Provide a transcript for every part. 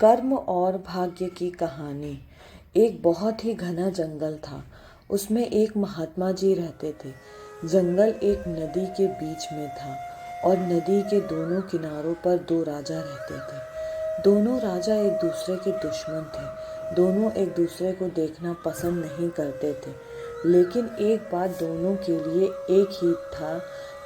कर्म और भाग्य की कहानी। एक बहुत ही घना जंगल था। उसमें एक महात्मा जी रहते थे। जंगल एक नदी के बीच में था और नदी के दोनों किनारों पर दो राजा रहते थे। दोनों राजा एक दूसरे के दुश्मन थे। दोनों एक दूसरे को देखना पसंद नहीं करते थे, लेकिन एक बात दोनों के लिए एक ही था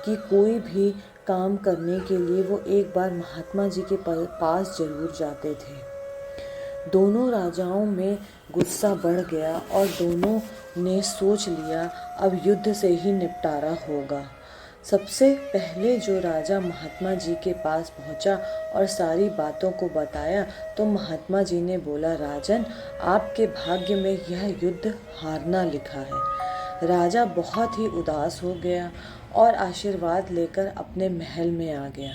कि कोई भी काम करने के लिए वो एक बार महात्मा जी के पास जरूर जाते थे। दोनों राजाओं में गुस्सा बढ़ गया और दोनों ने सोच लिया अब युद्ध से ही निपटारा होगा। सबसे पहले जो राजा महात्मा जी के पास पहुंचा और सारी बातों को बताया तो महात्मा जी ने बोला, राजन, आपके भाग्य में यह युद्ध हारना लिखा है। राजा बहुत ही उदास हो गया और आशीर्वाद लेकर अपने महल में आ गया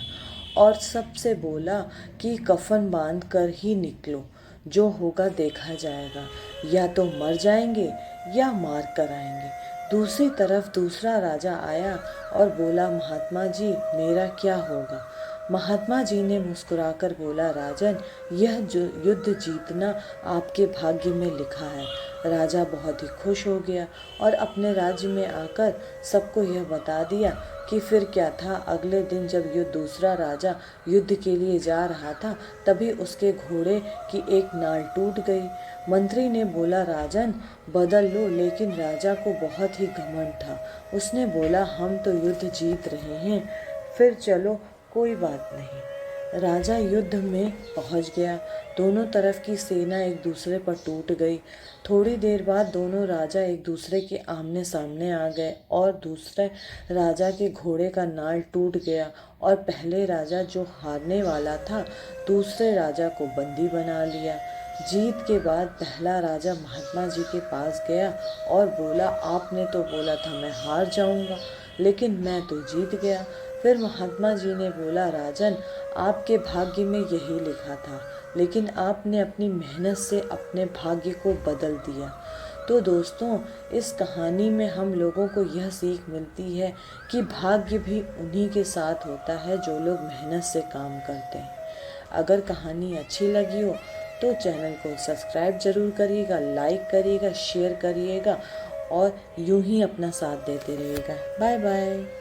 और सबसे बोला कि कफन बांध कर ही निकलो, जो होगा देखा जाएगा, या तो मर जाएंगे या मार कर आएंगे। दूसरी तरफ दूसरा राजा आया और बोला, महात्मा जी, मेरा क्या होगा? महात्मा जी ने मुस्कुराकर बोला, राजन, यह युद्ध जीतना आपके भाग्य में लिखा है। राजा बहुत ही खुश हो गया और अपने राज्य में आकर सबको यह बता दिया कि फिर क्या था। अगले दिन जब दूसरा राजा युद्ध के लिए जा रहा था तभी उसके घोड़े की एक नाल टूट गई। मंत्री ने बोला, राजन, बदल लो, लेकिन राजा को बहुत ही घमंड था। उसने बोला, हम तो युद्ध जीत रहे हैं, फिर चलो, कोई बात नहीं। राजा युद्ध में पहुंच गया। दोनों तरफ की सेना एक दूसरे पर टूट गई। थोड़ी देर बाद दोनों राजा एक दूसरे के आमने सामने आ गए और दूसरे राजा के घोड़े का नाल टूट गया और पहले राजा जो हारने वाला था दूसरे राजा को बंदी बना लिया। जीत के बाद पहला राजा महात्मा जी के पास गया और बोला, आपने तो बोला था मैं हार जाऊंगा, लेकिन मैं तो जीत गया। फिर महात्मा जी ने बोला, राजन, आपके भाग्य में यही लिखा था, लेकिन आपने अपनी मेहनत से अपने भाग्य को बदल दिया। तो दोस्तों, इस कहानी में हम लोगों को यह सीख मिलती है कि भाग्य भी उन्हीं के साथ होता है जो लोग मेहनत से काम करते हैं। अगर कहानी अच्छी लगी हो तो चैनल को सब्सक्राइब जरूर करिएगा, लाइक करिएगा, शेयर करिएगा और यूं ही अपना साथ देते रहिएगा। Bye bye.